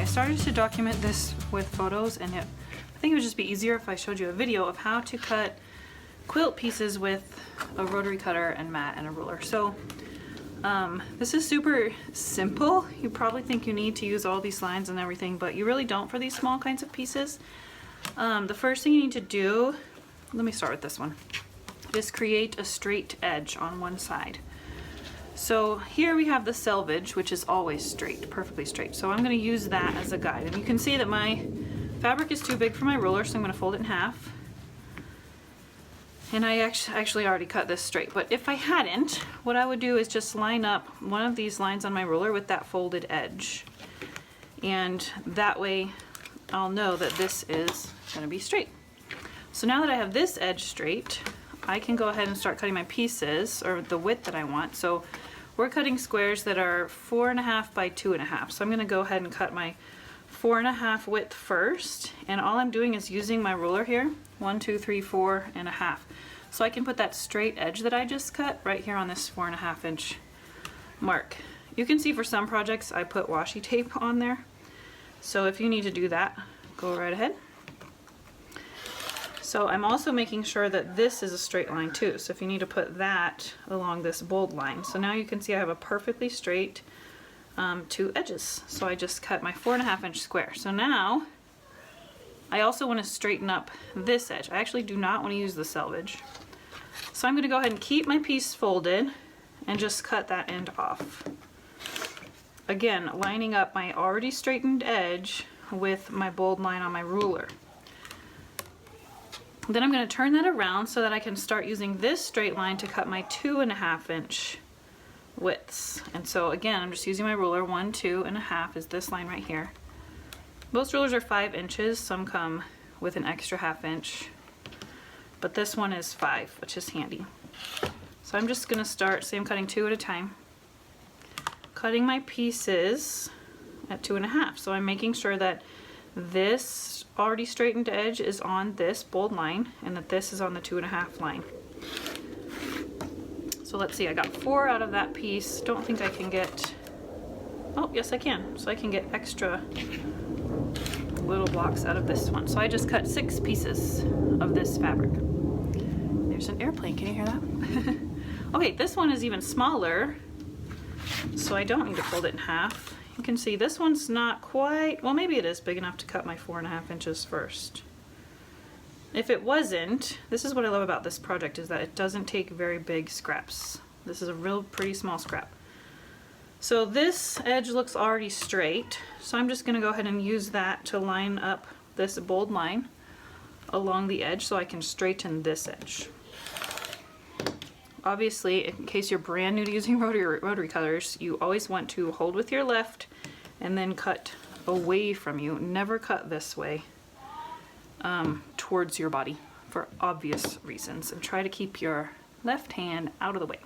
started to document this with photos, and I think it would just be easier if I showed you a video of how to cut quilt pieces with a rotary cutter and mat and a ruler. So this is super simple. You probably think you need to use all these lines and everything, but you really don't for these small kinds of pieces. The first thing you need to do, let me start with this one, is create a straight edge on one side. So here we have the selvage, which is always straight, perfectly straight. So I'm going to use that as a guide. And you can see that my fabric is too big for my ruler, so I'm going to fold it in half. And I actually already cut this straight, but if I hadn't, what I would do is just line up one of these lines on my ruler with that folded edge. And that way I'll know that this is going to be straight. So now that I have this edge straight, I can go ahead and start cutting my pieces, or the width that I want. So we're cutting squares that are 4.5 by 2.5. So I'm going to go ahead and cut my 4.5 width first, and all I'm doing is using my ruler here, 1, 2, 3, 4.5. So I can put that straight edge that I just cut right here on this 4.5 inch mark. You can see for some projects I put washi tape on there, so if you need to do that, go right ahead. So I'm also making sure that this is a straight line too, so if you need to put that along this bold line. So now you can see I have a perfectly straight two edges. So I just cut my 4.5 inch square. So now I also want to straighten up this edge. I actually do not want to use the selvage. So I'm going to go ahead and keep my piece folded and just cut that end off. Again, lining up my already straightened edge with my bold line on my ruler. Then I'm going to turn that around so that I can start using this straight line to cut my 2.5 inch widths. And so again, I'm just using my ruler. 1, 2.5 is this line right here. Most rulers are 5 inches, some come with an extra 1/2 inch, but this one is 5, which is handy. So I'm just going to start, say I'm cutting 2 at a time, cutting my pieces at 2.5. So I'm making sure that this already straightened edge is on this bold line and that this is on the 2.5 line. So let's see, I got 4 out of that piece. Don't think I can get, oh yes I can. So I can get extra little blocks out of this one. So I just cut 6 pieces of this fabric. There's an airplane, can you hear that? Okay, this one is even smaller, so I don't need to fold it in half. You can see this one's not quite, well maybe it is big enough to cut my 4.5 inches first. If it wasn't, this is what I love about this project, is that it doesn't take very big scraps. This is a real pretty small scrap. So this edge looks already straight, so I'm just going to go ahead and use that to line up this bold line along the edge so I can straighten this edge. Obviously, in case you're brand new to using rotary cutters, you always want to hold with your left and then cut away from you. Never cut this way towards your body for obvious reasons, and try to keep your left hand out of the way.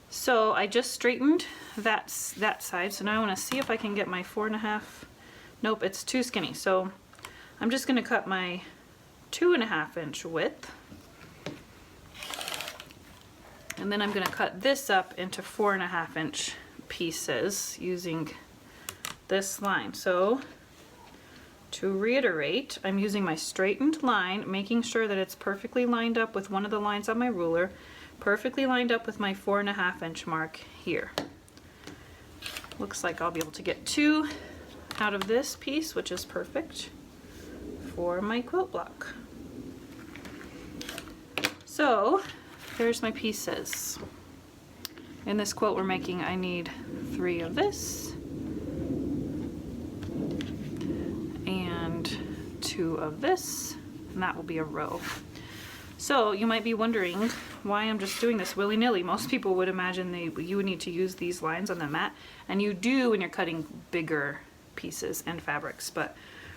So I just straightened that side, so now I want to see if I can get my 4.5. Nope, it's too skinny. So I'm just going to cut my 2.5 inch width, and then I'm going to cut this up into 4.5 inch pieces using this line. So to reiterate, I'm using my straightened line, making sure that it's perfectly lined up with one of the lines on my ruler, perfectly lined up with my 4.5 inch mark here. Looks like I'll be able to get 2 out of this piece, which is perfect for my quilt block. So there's my pieces. In this quilt we're making, I need 3 of this and 2 of this, and that will be a row. So you might be wondering why I'm just doing this willy-nilly. Most people would imagine you would need to use these lines on the mat, and you do when you're cutting bigger pieces and fabrics, but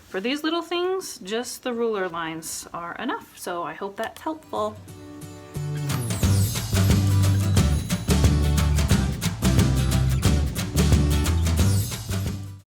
for these little things, just the ruler lines are enough. So I hope that's helpful.